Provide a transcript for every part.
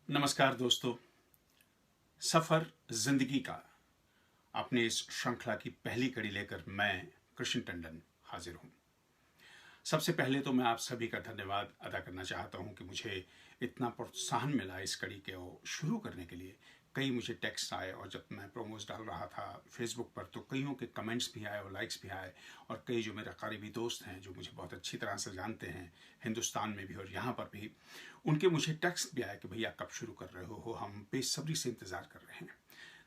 नमस्कार दोस्तों। सफ़र ज़िंदगी का अपने इस श्रृंखला की पहली कड़ी लेकर मैं कृष्ण टंडन हाजिर हूँ। सबसे पहले तो मैं आप सभी का धन्यवाद अदा करना चाहता हूँ कि मुझे इतना प्रोत्साहन मिला इस कड़ी को शुरू करने के लिए। कई मुझे टेक्स्ट आए और जब मैं प्रोमोज डाल रहा था फेसबुक पर तो कईयों के कमेंट्स भी आए और लाइक्स भी आए, और कई जो मेरे करीबी दोस्त हैं जो मुझे बहुत अच्छी तरह से जानते हैं हिंदुस्तान में भी और यहाँ पर भी, उनके मुझे टेक्स्ट भी आए कि भैया कब शुरू कर रहे हो, हम बेसब्री से इंतज़ार कर रहे हैं।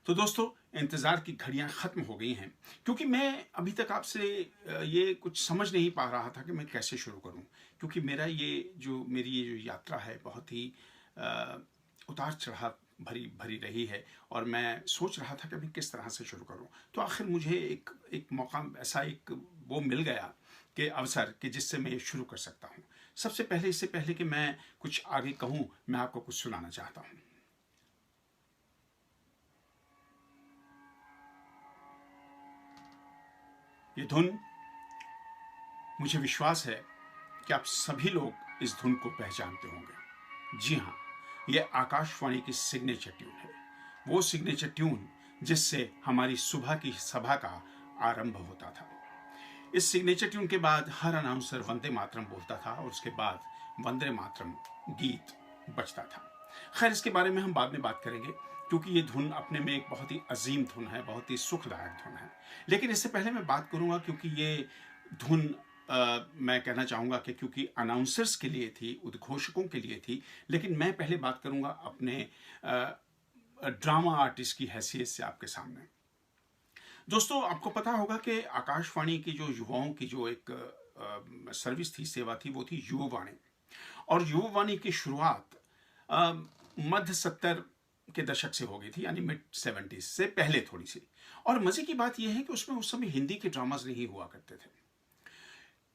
तो दोस्तों, इंतज़ार की घड़ियां ख़त्म हो गई हैं, क्योंकि मैं अभी तक आपसे ये कुछ समझ नहीं पा रहा था कि मैं कैसे शुरू करूं, क्योंकि मेरी ये जो यात्रा है बहुत ही उतार चढ़ाव भरी भरी रही है, और मैं सोच रहा था कि मैं किस तरह से शुरू करूं। तो आखिर मुझे एक मौका, ऐसा एक वो मिल गया कि अवसर कि जिससे मैं ये शुरू कर सकता हूं। सबसे पहले, इससे पहले कि मैं कुछ आगे कहूं, मैं आपको कुछ सुनाना चाहता हूं। ये धुन, मुझे विश्वास है कि आप सभी लोग इस धुन को पहचानते होंगे। जी हाँ, यह आकाशवाणी की सिग्नेचर ट्यून है। वो सिग्नेचर ट्यून जिससे हमारी सुबह की सभा का आरंभ होता था। इस सिग्नेचर ट्यून के बाद हर अनाउंसर वंदे मातरम बोलता था और उसके बाद वंदे मातरम गीत बजता था। खैर, इसके बारे में हम बाद में बात करेंगे, क्योंकि ये धुन अपने में एक बहुत ही अजीम धुन है, बहुत ही सुखदायक धुन है। लेकिन इससे पहले मैं बात करूंगा, क्योंकि ये धुन मैं कहना चाहूँगा कि क्योंकि अनाउंसर्स के लिए थी, उद्घोषकों के लिए थी, लेकिन मैं पहले बात करूँगा अपने ड्रामा आर्टिस्ट की हैसियत से आपके सामने। दोस्तों, आपको पता होगा कि आकाशवाणी की जो युवाओं की जो एक सर्विस थी, सेवा थी, वो थी युववाणी। और युववाणी की शुरुआत मध्य 70 के दशक से हो गई थी, यानी मिड 70s से पहले थोड़ी सी। और मजे की बात यह है कि उसमें उस समय हिंदी के ड्रामाज नहीं हुआ करते थे।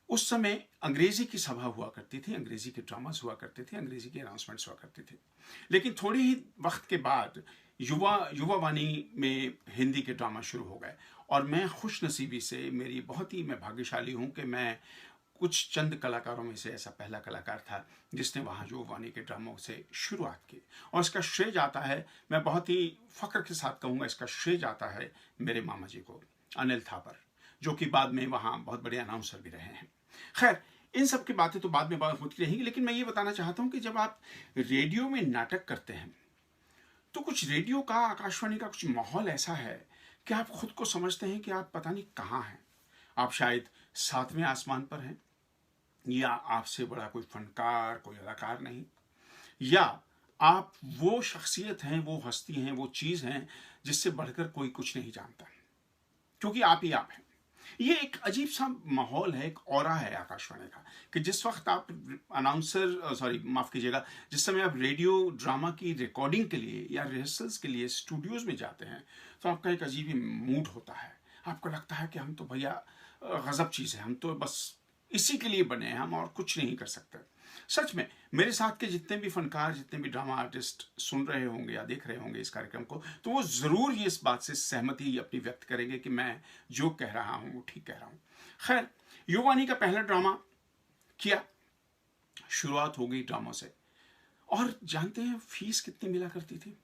उस समय अंग्रेजी की सभा हुआ करती थी, अंग्रेजी के ड्रामास हुआ करते थे, अंग्रेजी के अनाउंसमेंट्स हुआ करते थे। लेकिन थोड़ी ही वक्त के बाद युवावाणी में हिंदी के ड्रामा शुरू हो गए। और मैं खुश नसीबी से, मैं भाग्यशाली हूँ कि मैं कुछ चंद कलाकारों में से ऐसा पहला कलाकार था जिसने वहाँ युवावाणी के ड्रामों से शुरुआत की। और इसका श्रेय जाता है, मैं बहुत ही फख्र के साथ कहूँगा, इसका श्रेय जाता है मेरे मामा जी को, अनिल थापर, जो कि बाद में वहाँ बहुत बड़े अनाउंसर भी रहे हैं। खैर, इन सब की बातें तो बाद में बात होती रहेंगी, लेकिन मैं ये बताना चाहता हूँ कि जब आप रेडियो में नाटक करते हैं तो कुछ रेडियो का, आकाशवाणी का कुछ माहौल ऐसा है कि आप खुद को समझते हैं कि आप पता नहीं कहाँ हैं। आप शायद 7वें आसमान पर हैं, या आपसे बड़ा कोई फनकार, कोई अदाकार नहीं, या आप वो शख्सियत हैं, वो हस्ती हैं, वो चीज़ हैं जिससे बढ़कर कोई कुछ नहीं जानता, क्योंकि आप ही आप हैं। ये एक अजीब सा माहौल है, एक ऑरा है आकाशवाणी का, कि जिस वक्त आप माफ कीजिएगा, जिस समय आप रेडियो ड्रामा की रिकॉर्डिंग के लिए या रिहर्सल्स के लिए स्टूडियोज में जाते हैं, तो आपका एक अजीब ही मूड होता है। आपको लगता है कि हम तो भैया गजब चीज़ है, हम तो बस इसी के लिए बने हैं, हम और कुछ नहीं कर सकते। सच में मेरे साथ के जितने भी फनकार, जितने भी ड्रामा आर्टिस्ट सुन रहे होंगे या देख रहे होंगे इस कार्यक्रम को, तो वो ज़रूर ये इस बात से सहमति अपनी व्यक्त करेंगे कि मैं जो कह रहा हूँ वो ठीक कह रहा हूँ। खैर, युवानी का पहला ड्रामा किया, शुरुआत हो गई ड्रामा से। और जानते हैं फीस कितनी मिला करती थी?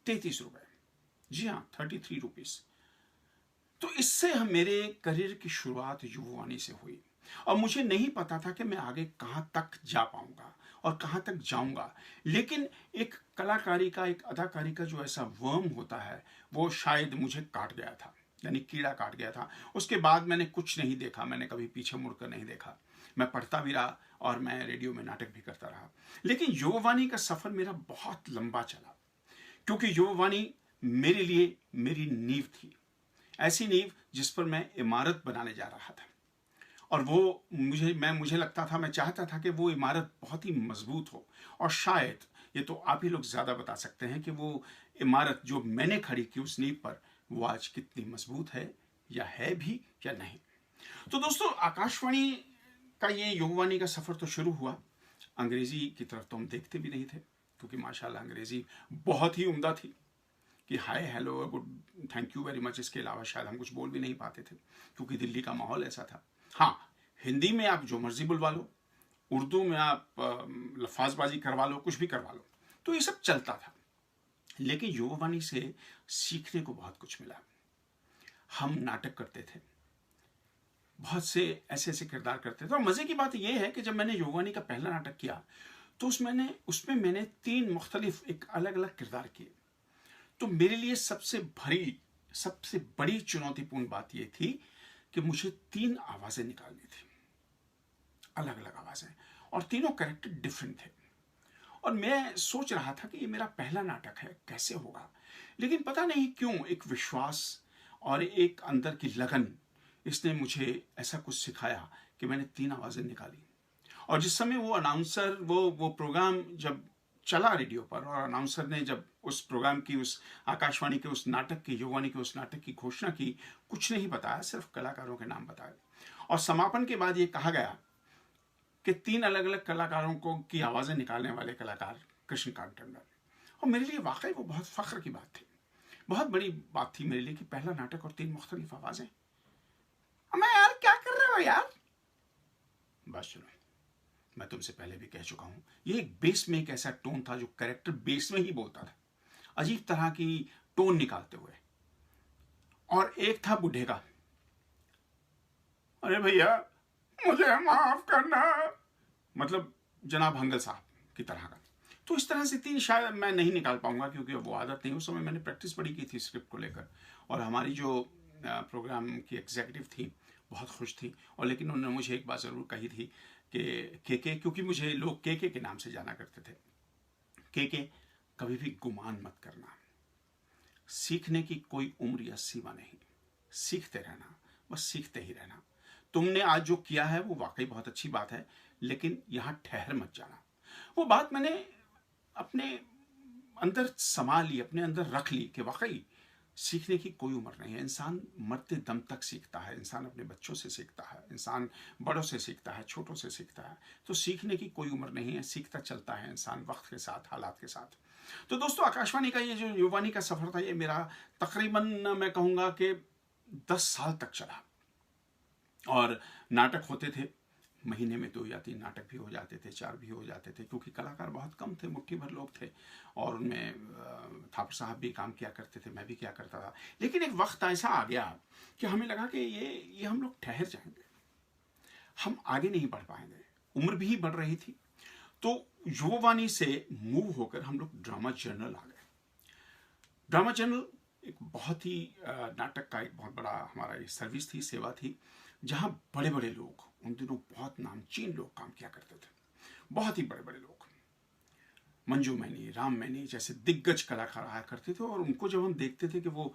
33 रुपए। जी हाँ, 33 रुपीज़। तो इससे मेरे करियर की शुरुआत युवानी से हुई। और मुझे नहीं पता था कि मैं आगे कहाँ तक जा पाऊंगा और कहाँ तक जाऊंगा, लेकिन एक कलाकारी का, एक अदाकारी का जो ऐसा वर्म होता है, वो शायद मुझे काट गया था, यानी कीड़ा काट गया था। उसके बाद मैंने कुछ नहीं देखा, मैंने कभी पीछे मुड़कर नहीं देखा। मैं पढ़ता भी रहा और मैं रेडियो में नाटक भी करता रहा। लेकिन युवानी का सफ़र मेरा बहुत लंबा चला, क्योंकि युवानी मेरे लिए मेरी नींव थी, ऐसी नींव जिस पर मैं इमारत बनाने जा रहा था। और वो मुझे लगता था, मैं चाहता था कि वो इमारत बहुत ही मजबूत हो। और शायद ये तो आप ही लोग ज़्यादा बता सकते हैं कि वो इमारत जो मैंने खड़ी की उस नींव पर, वो आज कितनी मजबूत है, या है भी या नहीं। तो दोस्तों, आकाशवाणी का ये युवावाणी का सफ़र तो शुरू हुआ। अंग्रेज़ी की तरफ तो हम देखते भी नहीं थे, क्योंकि माशाल्लाह अंग्रेज़ी बहुत ही उम्दा थी कि hi, hello, good, thank you very much, इसके अलावा शायद हम कुछ बोल भी नहीं पाते थे, क्योंकि दिल्ली का माहौल ऐसा था। हाँ, हिंदी में आप जो मर्जी बुलवा लो, उर्दू में आप लफाजबाजी करवा लो, कुछ भी करवा लो, तो ये सब चलता था, लेकिन युवावाणी से सीखने को बहुत कुछ मिला। हम नाटक करते थे, बहुत से ऐसे ऐसे किरदार करते थे। और मजे की बात यह है कि जब मैंने युवावाणी का पहला नाटक किया तो उसमें मैंने 3 मुख्तलिफ एक अलग अलग किरदार किए। तो मेरे लिए सबसे बड़ी चुनौतीपूर्ण बात यह थी कि मुझे 3 आवाजें निकालनी थी, अलग अलग आवाजें, और तीनों कैरेक्टर डिफरेंट थे। और मैं सोच रहा था कि ये मेरा पहला नाटक है, कैसे होगा। लेकिन पता नहीं क्यों एक विश्वास और एक अंदर की लगन, इसने मुझे ऐसा कुछ सिखाया कि मैंने 3 आवाजें निकाली। और जिस समय वो अनाउंसर वो प्रोग्राम जब चला रेडियो पर, और अनाउंसर ने जब उस प्रोग्राम की, उस आकाशवाणी के उस नाटक की, युवावाणी के उस नाटक की घोषणा की, कुछ नहीं बताया, सिर्फ कलाकारों के नाम बताए। और समापन के बाद ये कहा गया कि 3 अलग अलग कलाकारों को की आवाजें निकालने वाले कलाकार कृष्णकांत टंडन। और मेरे लिए वाकई वो बहुत फख्र की बात थी, बहुत बड़ी बात थी मेरे लिए कि पहला नाटक और 3 मुख्तलिफ आवाजें। मैं यार क्या कर रहे हो यार। बस सुनो, मैं तुमसे पहले भी कह चुका हूं, ये एक बेस में एक ऐसा टोन था जो कैरेक्टर बेस में ही बोलता था, अजीब तरह की टोन निकालते हुए। और एक था बूढ़े का, अरे भैया मुझे माफ करना, मतलब जनाब हंगल साहब की तरह का। तो इस तरह से 3 शायद मैं नहीं निकाल पाऊंगा, क्योंकि वो आदत नहीं। उस समय मैंने प्रैक्टिस बड़ी की थी स्क्रिप्ट को लेकर, और हमारी जो प्रोग्राम की एग्जीक्यूटिव थी बहुत खुश थी। और लेकिन उन्होंने मुझे एक बात ज़रूर कही थी कि के, क्योंकि मुझे लोग के नाम से जाना करते थे, के कभी भी गुमान मत करना, सीखने की कोई उम्र या सीमा नहीं, सीखते रहना, बस सीखते ही रहना। तुमने आज जो किया है वो वाकई बहुत अच्छी बात है, लेकिन यहां ठहर मत जाना। वो बात मैंने अपने अंदर संभाल ली, अपने अंदर रख ली कि वाकई सीखने की कोई उम्र नहीं है। इंसान मरते दम तक सीखता है, इंसान अपने बच्चों से सीखता है, इंसान बड़ों से सीखता है, छोटों से सीखता है। तो सीखने की कोई उम्र नहीं है, सीखता चलता है इंसान वक्त के साथ, हालात के साथ। तो दोस्तों, आकाशवाणी का ये जो युवावाणी का सफर था, ये मेरा तकरीबन मैं कहूँगा कि 10 साल तक चला। और नाटक होते थे, महीने में 2 या 3 नाटक भी हो जाते थे, 4 भी हो जाते थे, क्योंकि कलाकार बहुत कम थे, मुट्ठी भर लोग थे। और उनमें थापर साहब भी काम किया करते थे, मैं भी किया करता था। लेकिन एक वक्त ऐसा आ गया कि हमें लगा कि ये हम लोग ठहर जाएंगे, हम आगे नहीं बढ़ पाएंगे, उम्र भी बढ़ रही थी। तो युवावाणी से मूव होकर हम लोग ड्रामा जर्नल आ गए। ड्रामा जर्नल एक बहुत ही नाटक का एक बहुत बड़ा हमारा सर्विस थी, सेवा थी, जहां बड़े बड़े लोग, उन दिनों बहुत नामचीन लोग काम किया करते थे, बहुत ही बड़े बड़े लोग, मंजू मैनी, राम मैनी जैसे दिग्गज कलाकार आया करते थे। और उनको जब हम देखते थे कि वो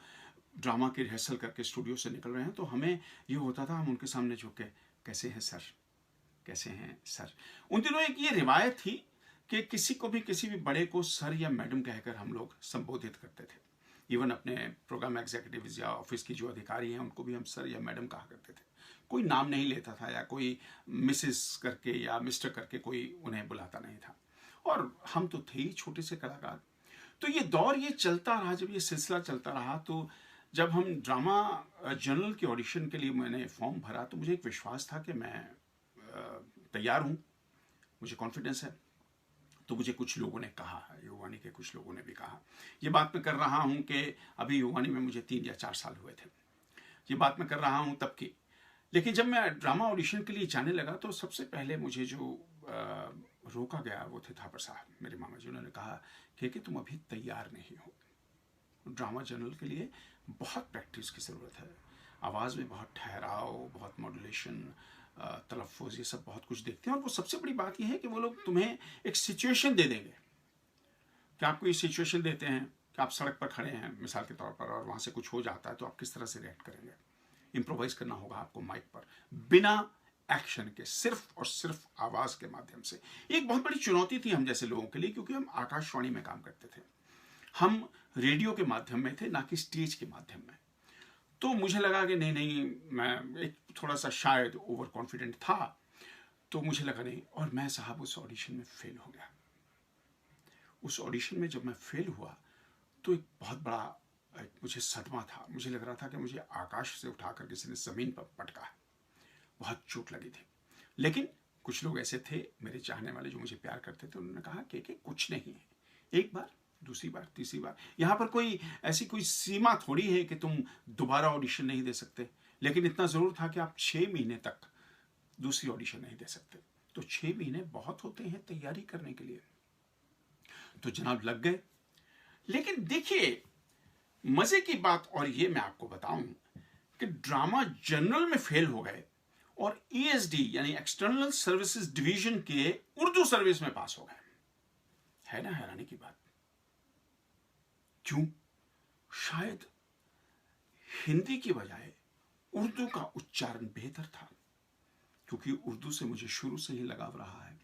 ड्रामा की रिहर्सल करके स्टूडियो से निकल रहे हैं, तो हमें ये होता था, हम उनके सामने झुक के, कैसे हैं सर, कैसे हैं सर। उन दिनों एक ये रिवायत थी कि किसी को भी, किसी भी बड़े को सर या मैडम कहकर हम लोग संबोधित करते थे। इवन अपने प्रोग्राम एग्जीक्यूटिव्स या ऑफिस की जो अधिकारी हैं, उनको भी हम सर या मैडम कहा करते थे। कोई नाम नहीं लेता था, या कोई मिसेस करके या मिस्टर करके कोई उन्हें बुलाता नहीं था। और हम तो थे ही छोटे से कलाकार। तो ये दौर ये चलता रहा, जब ये सिलसिला चलता रहा, तो जब हम ड्रामा जर्नल के ऑडिशन के लिए मैंने फॉर्म भरा, तो मुझे एक विश्वास था कि मैं तैयार हूँ, मुझे कॉन्फिडेंस है। तो मुझे कुछ लोगों ने कहा, युवावाणी के कुछ लोगों ने भी कहा, ये बात मैं कर रहा हूँ कि अभी युवावाणी में मुझे 3 या 4 साल हुए थे, ये बात मैं कर रहा हूँ तब की। लेकिन जब मैं ड्रामा ऑडिशन के लिए जाने लगा, तो सबसे पहले मुझे जो रोका गया वो थे थापर साहब, मेरे मामा जी। उन्होंने कहा कि तुम अभी तैयार नहीं हो, ड्रामा जर्नल के लिए बहुत प्रैक्टिस की ज़रूरत है, आवाज़ में बहुत ठहराव, बहुत मॉड्यूलेशन, तलफ़ुज़, ये सब बहुत कुछ देखते हैं। और वो सबसे बड़ी बात ये है कि वो लोग तुम्हें एक सिचुएशन दे देंगे, कि आपको ये सिचुएशन देते हैं कि आप सड़क पर खड़े हैं मिसाल के तौर पर, और वहाँ से कुछ हो जाता है, तो आप किस तरह से रिएक्ट करेंगे। इम्प्रोवाइज़ करना होगा आपको माइक पर, बिना एक्शन के, सिर्फ और सिर्फ आवाज़ के माध्यम से। एक बहुत बड़ी चुनौती थी हम जैसे लोगों के लिए, क्योंकि हम आकाशवाणी में काम करते थे, हम रेडियो के माध्यम में थे, ना कि स्टेज के माध्यम में। तो मुझे लगा कि नहीं, मैं एक थोड़ा सा शायद ओवर कॉन्फिडेंट था, तो मुझे लगा नहीं। और मैं साहब उस ऑडिशन में फेल हो गया। उस ऑडिशन में जब मैं फेल हुआ, तो एक बहुत बड़ा मुझे सदमा था। मुझे लग रहा था कि मुझे आकाश से उठाकर किसी ने ज़मीन पर पटका है, बहुत चोट लगी थी। लेकिन कुछ लोग ऐसे थे मेरे चाहने वाले, जो मुझे प्यार करते थे, उन्होंने कहा कि कुछ नहीं है, एक बार, दूसरी बार, तीसरी बार। यहां पर कोई ऐसी कोई सीमा थोड़ी है कि तुम दोबारा ऑडिशन नहीं दे सकते, लेकिन इतना जरूर था कि आप 6 महीने तक दूसरी ऑडिशन नहीं दे सकते। तो 6 महीने बहुत होते हैं तैयारी करने के लिए। तो जनाब लग गए। लेकिन देखिए मजे की बात और ये मैं आपको बताऊं कि ड्रामा जनरल में फेल हो गए और ईएसडी यानी एक्सटर्नल सर्विसेज डिवीजन के उर्दू सर्विस में पास हो गए। है ना हैरानी की बात। क्यों? शायद हिंदी की बजाय उर्दू का उच्चारण बेहतर था, क्योंकि उर्दू से मुझे शुरू से ही लगाव रहा है।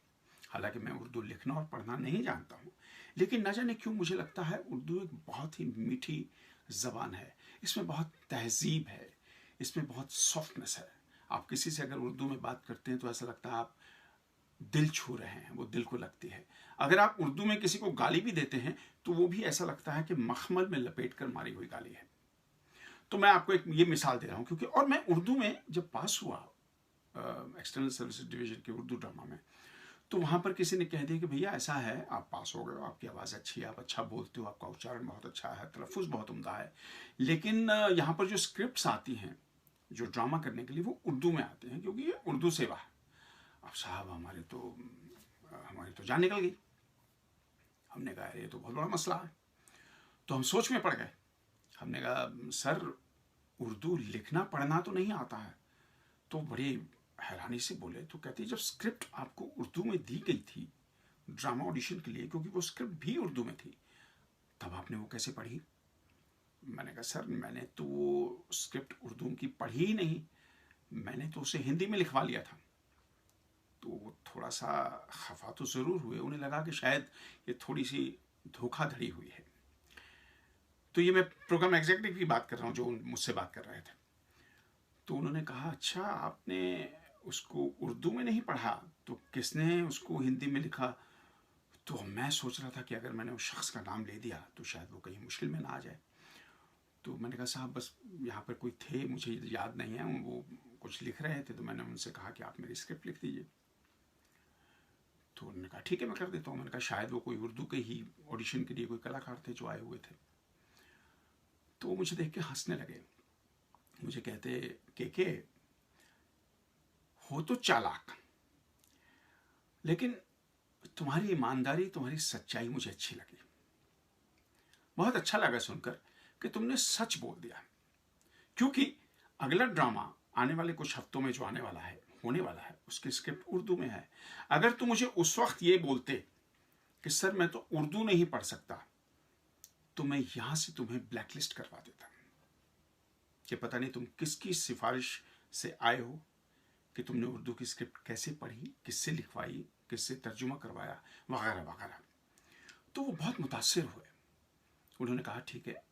हालांकि मैं उर्दू लिखना और पढ़ना नहीं जानता हूं, लेकिन न जाने क्यों मुझे लगता है उर्दू एक बहुत ही मीठी जबान है। इसमें बहुत तहजीब है, इसमें बहुत सॉफ्टनेस है। आप किसी से अगर उर्दू में बात करते हैं तो ऐसा लगता है आप दिल छू रहे हैं, वो दिल को लगती है। अगर आप उर्दू में किसी को गाली भी देते हैं तो वो भी ऐसा लगता है कि मखमल में लपेट कर मारी हुई गाली है। तो मैं आपको एक ये मिसाल दे रहा हूं, क्योंकि और मैं उर्दू में जब पास हुआ एक्सटर्नल सर्विसेज डिवीजन के उर्दू ड्रामा में, तो वहां पर किसी ने कह दिया कि भैया ऐसा है, आप पास हो गए हो, आपकी आवाज़ अच्छी है, आप अच्छा बोलते हो, आपका उच्चारण बहुत अच्छा है, तलफ़ुज़ बहुत उम्दा है, लेकिन यहाँ पर जो स्क्रिप्ट्स आती हैं जो ड्रामा करने के लिए वो उर्दू में आते हैं, क्योंकि ये उर्दू सेवा है। अब साहब हमारी तो जान निकल गई। हमने कहा ये तो बहुत बड़ा मसला है। तो हम सोच में पड़ गए। हमने कहा सर उर्दू लिखना पढ़ना तो नहीं आता है। तो बड़ी हैरानी से बोले। तो कहती जब स्क्रिप्ट आपको उर्दू में दी गई थी ड्रामा ऑडिशन के लिए, क्योंकि वो स्क्रिप्ट भी उर्दू में थी, तब आपने वो कैसे पढ़ी? मैंने कहा सर मैंने तो वो स्क्रिप्ट उर्दू की पढ़ी ही नहीं, मैंने तो उसे हिंदी में लिखवा लिया था। तो थोड़ा सा खफा तो ज़रूर हुए, उन्हें लगा कि शायद ये थोड़ी सी धोखाधड़ी हुई है। तो ये मैं प्रोग्राम एग्जीक्यूटिव की बात कर रहा हूँ जो मुझसे बात कर रहे थे। तो उन्होंने कहा अच्छा आपने उसको उर्दू में नहीं पढ़ा तो किसने उसको हिंदी में लिखा? तो मैं सोच रहा था कि अगर मैंने उस शख्स का नाम ले दिया तो शायद वो कहीं मुश्किल में ना आ जाए। तो मैंने कहा साहब बस यहाँ पर कोई थे, मुझे याद नहीं है, वो कुछ लिख रहे थे, तो मैंने उनसे कहा कि आप मेरी स्क्रिप्ट लिख दीजिए। तो उन्होंने कहा ठीक है मैं कर देता हूँ। मैंने कहा शायद वो कोई उर्दू के ही ऑडिशन के लिए कोई कलाकार थे जो आए हुए थे। तो वो मुझे देख के हंसने लगे। मुझे कहते के हो तो चालाक, लेकिन तुम्हारी ईमानदारी, तुम्हारी सच्चाई मुझे अच्छी लगी। बहुत अच्छा लगा सुनकर कि तुमने सच बोल दिया, क्योंकि अगला ड्रामा आने वाले कुछ हफ्तों में जो आने वाला है, होने वाला है, उसकी स्क्रिप्ट उर्दू में है। अगर तुम मुझे उस वक्त ये बोलते कि सर मैं तो उर्दू नहीं पढ़ सकता, तो मैं यहां से तुम्हें ब्लैकलिस्ट करवा देता कि पता नहीं तुम किसकी सिफारिश से आए हो, कि तुमने उर्दू की स्क्रिप्ट कैसे पढ़ी, किससे लिखवाई, किससे तर्जुमा करवाया, वगैरह वगैरह। तो वो बहुत मुतासिर हुए। उन्होंने कहा ठीक है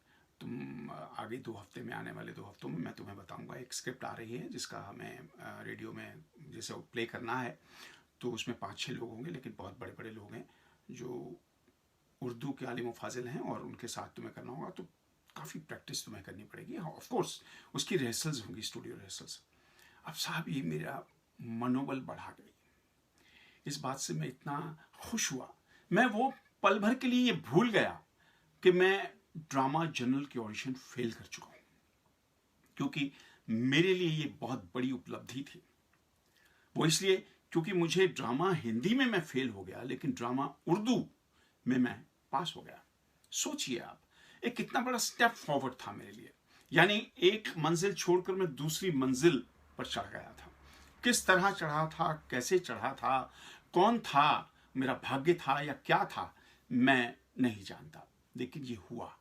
तुम आगे 2 हफ्ते में, आने वाले 2 हफ्तों में मैं तुम्हें बताऊंगा। एक स्क्रिप्ट आ रही है जिसका हमें रेडियो में जैसे प्ले करना है, तो उसमें 5-6 लोग होंगे, लेकिन बहुत बड़े बड़े लोग हैं जो उर्दू के आलिम फाजिल हैं, और उनके साथ तुम्हें करना होगा। तो काफ़ी प्रैक्टिस तुम्हें करनी पड़ेगी। हाँ ऑफ कोर्स उसकी रिहर्सल्स होंगी, स्टूडियो रिहर्सल्स। अब साहब ये मेरा मनोबल बढ़ा गई। इस बात से मैं इतना खुश हुआ, मैं वो पल भर के लिए ये भूल गया कि मैं ड्रामा जनरल की ऑडिशन फेल कर चुका हूं, क्योंकि मेरे लिए ये बहुत बड़ी उपलब्धि थी। वो इसलिए क्योंकि मुझे ड्रामा हिंदी में मैं फेल हो गया, लेकिन ड्रामा उर्दू में मैं पास हो गया। सोचिए आप, एक कितना बड़ा स्टेप फॉरवर्ड था मेरे लिए। यानी एक मंजिल छोड़कर मैं दूसरी मंजिल पर चढ़ गया था। किस तरह चढ़ा था, कैसे चढ़ा था, कौन था, मेरा भाग्य था या क्या था, मैं नहीं जानता, लेकिन ये हुआ।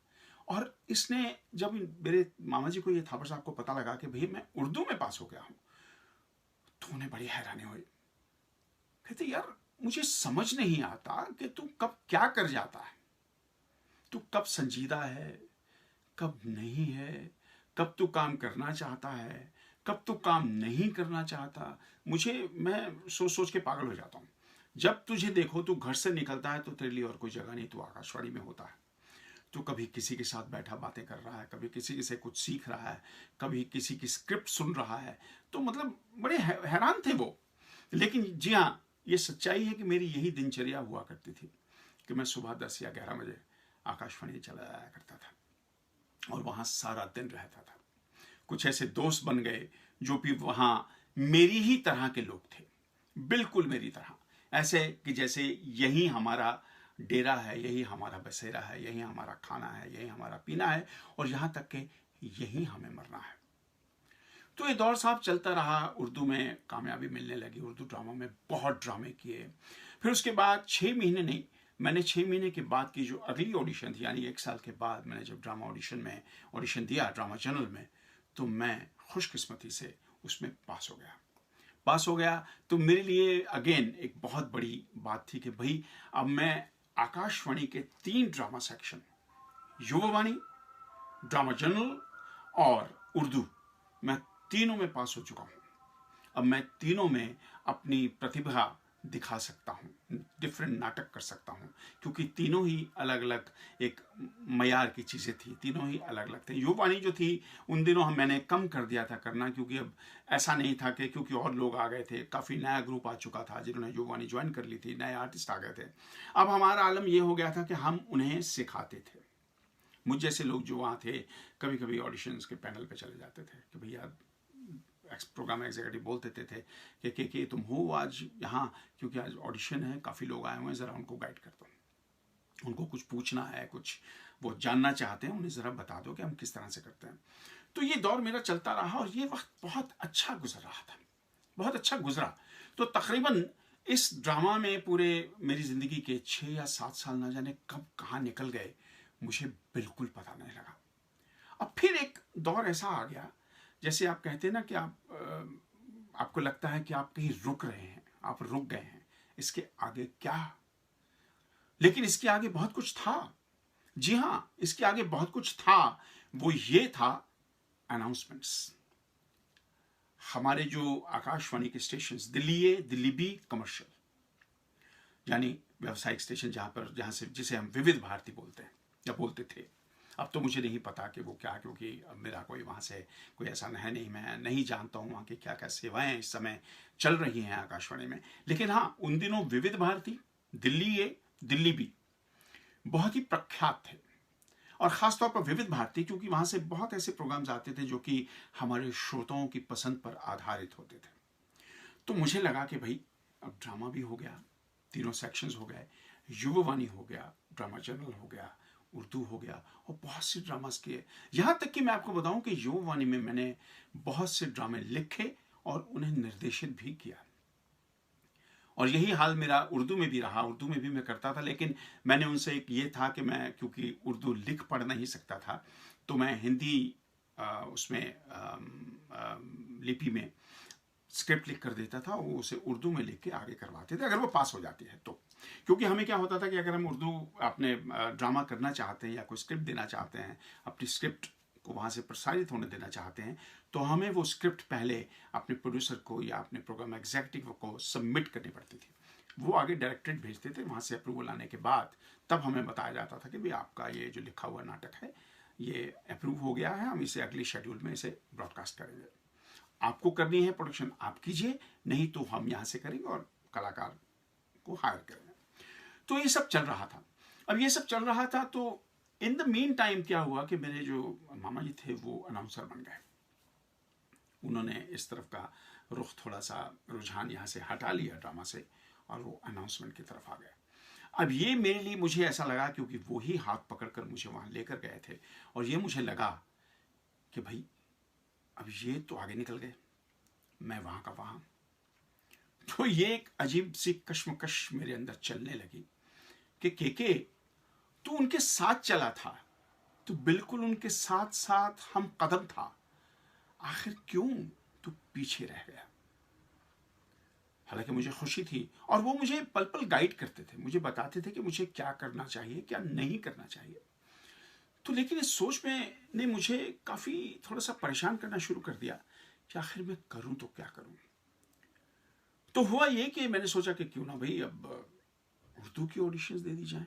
और इसने जब मेरे मामा जी को, ये थापर साहब को पता लगा कि भाई मैं उर्दू में पास हो गया हूं, तो उन्हें बड़ी हैरानी हुई। कहते यार मुझे समझ नहीं आता कि तू कब क्या कर जाता है, तू कब संजीदा है, कब नहीं है, कब तू काम करना चाहता है, कब तू काम नहीं करना चाहता। मैं सोच सोच के पागल हो जाता हूँ। जब तुझे देखो तू घर से निकलता है तो तेरे लिए और कोई जगह नहीं, तू आकाशवाणी में होता है। तू कभी किसी के साथ बैठा बातें कर रहा है, कभी किसी से कुछ सीख रहा है, कभी किसी की स्क्रिप्ट सुन रहा है। तो मतलब बड़े हैरान थे वो। लेकिन जी हाँ, ये सच्चाई है कि मेरी यही दिनचर्या हुआ करती थी कि मैं सुबह 10 या 11 बजे आकाशवाणी चला जाया करता था और वहाँ सारा दिन रहता था। कुछ ऐसे दोस्त बन गए जो भी वहाँ मेरी ही तरह के लोग थे, बिल्कुल मेरी तरह, ऐसे कि जैसे यही हमारा डेरा है, यही हमारा बसेरा है, यही हमारा खाना है, यही हमारा पीना है और यहाँ तक कि यही हमें मरना है। तो ये दौर साहब चलता रहा। उर्दू में कामयाबी मिलने लगी, उर्दू ड्रामा में बहुत ड्रामे किए। फिर उसके बाद 6 महीने नहीं, मैंने 6 महीने के बाद की जो अगली ऑडिशन थी, यानी 1 साल के बाद मैंने जब ड्रामा ऑडिशन में ऑडिशन दिया ड्रामा चैनल में, तो मैं खुशकिस्मती से उसमें पास हो गया। तो मेरे लिए अगेन एक बहुत बड़ी बात थी कि भाई अब मैं आकाशवाणी के 3 drama section, Yuvavani, drama journal और उर्दू, मैं तीनों में पास हो चुका हूँ। अब मैं तीनों में अपनी प्रतिभा दिखा सकता हूँ, डिफरेंट नाटक कर सकता हूँ, क्योंकि तीनों ही अलग अलग एक मयार की चीज़ें थी, तीनों ही अलग अलग थे। युवावाणी जो थी उन दिनों मैंने कम कर दिया था करना, क्योंकि अब ऐसा नहीं था कि क्योंकि और लोग आ गए थे, काफ़ी नया ग्रुप आ चुका था जिन्होंने युवावाणी ज्वाइन कर ली थी, नए आर्टिस्ट आ गए थे। अब हमारा आलम ये हो गया था कि हम उन्हें सिखाते थे। मुझ जैसे लोग जो वहाँ थे कभी कभी ऑडिशंस के पैनल पे चले जाते थे कि भैया प्रोग्राम एग्जीक्यूटिव बोल देते थे कि तुम हो आज यहाँ, क्योंकि आज ऑडिशन है, काफ़ी लोग आए हुए हैं, ज़रा उनको गाइड कर दो, उनको कुछ पूछना है, कुछ वो जानना चाहते हैं, उन्हें ज़रा बता दो कि हम किस तरह से करते हैं। तो ये दौर मेरा चलता रहा और ये वक्त बहुत अच्छा गुजर रहा था, बहुत अच्छा गुजरा। तो तकरीबन इस ड्रामा में पूरे मेरी ज़िंदगी के 6 या 7 साल ना जाने कब कहाँ निकल गए मुझे बिल्कुल पता नहीं लगा। अब फिर एक दौर ऐसा आ गया, जैसे आप कहते हैं ना कि आपको लगता है कि आप कहीं रुक रहे हैं, आप रुक गए हैं, इसके आगे क्या? लेकिन इसके आगे बहुत कुछ था। जी हाँ, इसके आगे बहुत कुछ था। वो ये था अनाउंसमेंट्स। हमारे जो आकाशवाणी के स्टेशंस, दिल्ली ए, दिल्ली बी कमर्शियल, यानी व्यावसायिक स्टेशन जहां से जिसे हम विविध भारती बोलते हैं या बोलते थे। अब तो मुझे नहीं पता कि वो क्या, क्योंकि अब मेरा कोई वहाँ से कोई ऐसा है नहीं, मैं नहीं जानता हूँ वहाँ की क्या क्या सेवाएं इस समय चल रही हैं आकाशवाणी में। लेकिन हाँ, उन दिनों विविध भारती, दिल्ली ए, दिल्ली बी बहुत ही प्रख्यात थे। और ख़ासतौर पर विविध भारती, क्योंकि वहाँ से बहुत ऐसे प्रोग्राम्स आते थे जो कि हमारे श्रोताओं की पसंद पर आधारित होते थे। तो मुझे लगा कि भाई अब ड्रामा भी हो गया, तीनों सेक्शंस हो गए, युवावाणी हो गया, ड्रामा जर्नल हो गया, उर्दू हो गया और बहुत से ड्रामास किए। यहाँ तक कि मैं आपको बताऊं कि युवावाणी में मैंने बहुत से ड्रामे लिखे और उन्हें निर्देशित भी किया। और यही हाल मेरा उर्दू में भी रहा। उर्दू में भी मैं करता था, लेकिन मैंने उनसे एक ये था कि मैं क्योंकि उर्दू लिख पढ़ नहीं सकता था, तो मैं हिंदी उसमें लिपि में स्क्रिप्ट लिख कर देता था, वो उसे उर्दू में लिख के आगे करवाते थे अगर वो पास हो जाती है तो। क्योंकि हमें क्या होता था कि अगर हम उर्दू अपने ड्रामा करना चाहते हैं या कोई स्क्रिप्ट देना चाहते हैं, अपनी स्क्रिप्ट को वहाँ से प्रसारित होने देना चाहते हैं, तो हमें वो स्क्रिप्ट पहले अपने प्रोड्यूसर को या अपने प्रोग्राम एग्जीक्यूटिव को सबमिट करनी पड़ती थी। वो आगे डायरेक्टरेट भेजते थे, वहाँ से अप्रूवल आने के बाद तब हमें बताया जाता था कि भाई आपका ये जो लिखा हुआ नाटक है ये अप्रूव हो गया है, हम इसे अगले शेड्यूल में इसे ब्रॉडकास्ट करेंगे। आपको करनी है प्रोडक्शन, आप कीजिए, नहीं तो हम यहाँ से करेंगे और कलाकार को हायर करेंगे। तो ये सब चल रहा था। अब ये सब चल रहा था तो इन द मीन टाइम क्या हुआ कि मेरे जो मामा जी थे वो अनाउंसर बन गए। उन्होंने इस तरफ का रुख, थोड़ा सा रुझान यहाँ से हटा लिया ड्रामा से और वो अनाउंसमेंट की तरफ आ गए। अब ये मेरे लिए, मुझे ऐसा लगा क्योंकि वो ही हाथ पकड़कर मुझे वहाँ लेकर गए थे और ये मुझे लगा कि भाई अब ये तो आगे निकल गए, मैं वहाँ का वहाँ। तो ये एक अजीब सी कश्मकश मेरे अंदर चलने लगी कि के तू उनके साथ चला था, तो बिल्कुल उनके साथ साथ हम कदम था, आखिर क्यों तू पीछे रह गया? हालांकि मुझे खुशी थी और वो मुझे पल पल गाइड करते थे, मुझे बताते थे कि मुझे क्या करना चाहिए, क्या नहीं करना चाहिए। तो लेकिन इस सोच में ने मुझे काफ़ी थोड़ा सा परेशान करना शुरू कर दिया कि आखिर मैं करूं तो क्या करूं। तो हुआ ये कि मैंने सोचा कि क्यों ना भाई अब उर्दू की ऑडिशंस दे दी जाए,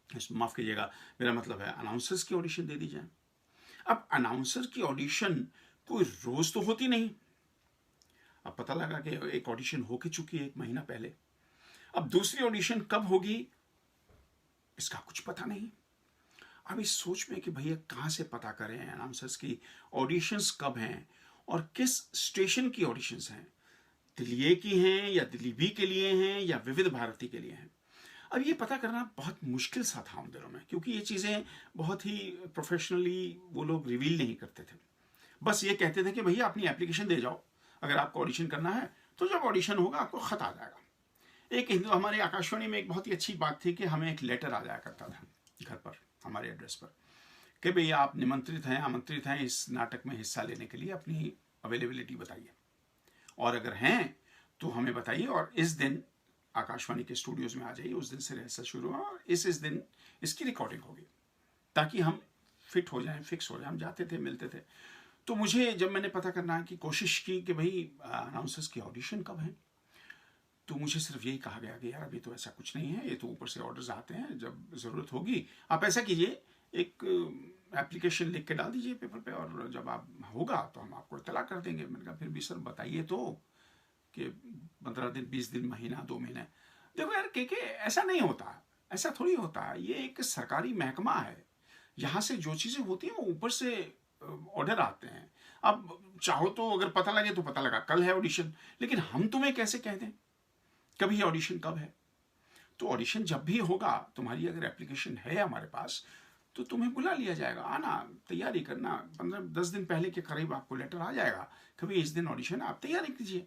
माफ़ कीजिएगा मेरा मतलब है अनाउंसर्स की ऑडिशन दे दी जाए। अब अनाउंसर की ऑडिशन कोई रोज़ तो होती नहीं। अब पता लगा कि एक ऑडिशन हो के चुकी है 1 महीना पहले, अब दूसरी ऑडिशन कब होगी इसका कुछ पता नहीं। अब इस सोच में कि भैया कहाँ से पता करें अनाउंसर्स की ऑडिशंस कब हैं और किस स्टेशन की ऑडिशंस हैं, दिल्ली की हैं या दिल्ली बी के लिए हैं या विविध भारती के लिए हैं। अब ये पता करना बहुत मुश्किल सा था उन दिनों में, क्योंकि ये चीज़ें बहुत ही प्रोफेशनली वो लोग रिवील नहीं करते थे। बस ये कहते थे कि भैया अपनी एप्लीकेशन दे जाओ, अगर आपको ऑडिशन करना है तो जब ऑडिशन होगा आपको खत आ जाएगा। एक हिंदू हमारे आकाशवाणी में एक बहुत ही अच्छी बात थी कि हमें एक लेटर आ जाया करता था घर पर, हमारे एड्रेस पर, कि भैया आप निमंत्रित हैं, आमंत्रित हैं इस नाटक में हिस्सा लेने के लिए, अपनी अवेलेबिलिटी बताइए और अगर हैं तो हमें बताइए और इस दिन आकाशवाणी के स्टूडियोज में आ जाइए, उस दिन से रिहर्सल शुरू हुआ और इस दिन इसकी रिकॉर्डिंग होगी, ताकि हम फिट हो जाएं, फिक्स हो जाएं। हम जाते थे, मिलते थे। तो मुझे जब मैंने पता करना की कोशिश की कि भाई अनाउंसर्स की ऑडिशन कब है, तो मुझे सिर्फ यही कहा गया कि यार अभी तो ऐसा कुछ नहीं है, ये तो ऊपर से ऑर्डर्स आते हैं, जब ज़रूरत होगी आप ऐसा कीजिए, एक एप्लीकेशन लिख के डाल दीजिए पेपर पे और जब आप होगा तो हम आपको इत्तला कर देंगे। मैंने कहा फिर भी सर बताइए तो कि 15 दिन, 20 दिन, महीना, 2 महीने। देखो यार के ऐसा नहीं होता, ऐसा थोड़ी होता है, ये एक सरकारी महकमा है, यहाँ से जो चीज़ें होती हैं वो ऊपर से ऑर्डर आते हैं। अब चाहो तो अगर पता लगे तो पता लगा कल है ऑडिशन, लेकिन हम तुम्हें कैसे कह दें कभी ऑडिशन कब है। तो ऑडिशन जब भी होगा, तुम्हारी अगर एप्लीकेशन है हमारे पास तो तुम्हें बुला लिया जाएगा, आना, तैयारी करना, 15-10 दिन पहले के करीब आपको लेटर आ जाएगा कभी इस दिन ऑडिशन है, आप तैयारी कीजिए।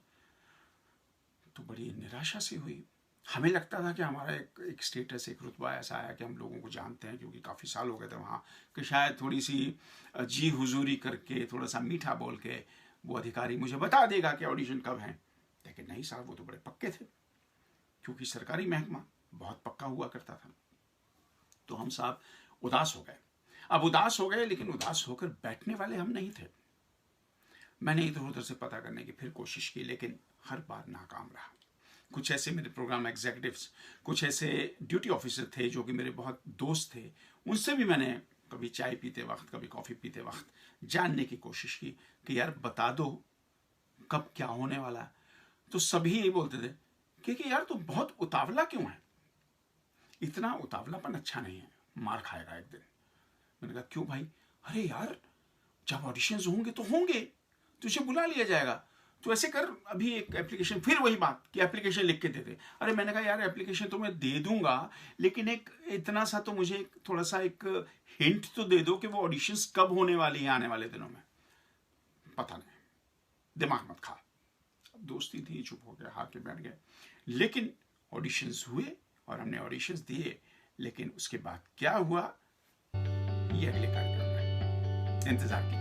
तो बड़ी निराशा सी हुई। हमें लगता था कि हमारा एक स्टेटस, एक रुतबा ऐसा आया कि हम लोगों को जानते हैं, क्योंकि काफ़ी साल हो गए थे वहाँ, कि शायद थोड़ी सी जी हुजूरी करके, थोड़ा सा मीठा बोल के वो अधिकारी मुझे बता देगा कि ऑडिशन कब है। लेकिन नहीं साहब, वो तो बड़े पक्के थे, क्योंकि सरकारी महकमा बहुत पक्का हुआ करता था। तो हम साहब उदास हो गए। अब उदास हो गए, लेकिन उदास होकर बैठने वाले हम नहीं थे। मैंने इधर उधर से पता करने की फिर कोशिश की, लेकिन हर बार नाकाम रहा। कुछ ऐसे मेरे प्रोग्राम एग्जीक्यूटिव्स, कुछ ऐसे ड्यूटी ऑफिसर थे जो कि मेरे बहुत दोस्त थे, उनसे भी मैंने कभी चाय पीते वक्त, कभी कॉफ़ी पीते वक्त जानने की कोशिश की कि यार बता दो कब क्या होने वाला है। तो सभी यही बोलते थे कि यार तू बहुत उतावला क्यों है, इतना उतावलापन अच्छा नहीं है, मार खाएगा एक दिन। मैंने कहा क्यों भाई? अरे यार जब ऑडिशंस होंगे तो होंगे, तुझे बुला लिया जाएगा, तो ऐसे कर अभी एक एप्लीकेशन, फिर वही बात कि एप्लीकेशन लिख के दे दे। अरे मैंने कहा यार एप्लीकेशन तो मैं दे दूंगा, लेकिन एक इतना सा तो मुझे थोड़ा सा एक हिंट तो दे दो कि वो ऑडिशंस कब होने वाली हैं आने वाले दिनों में। पता नहीं, दिमाग मत खा। दोस्ती थी, चुप हो गया, हाथ के बैठ गए। लेकिन ऑडिशंस हुए और हमने ऑडिशंस दिए, लेकिन उसके बाद क्या हुआ ये अगले कार्यक्रम में इंतजार कीजिए।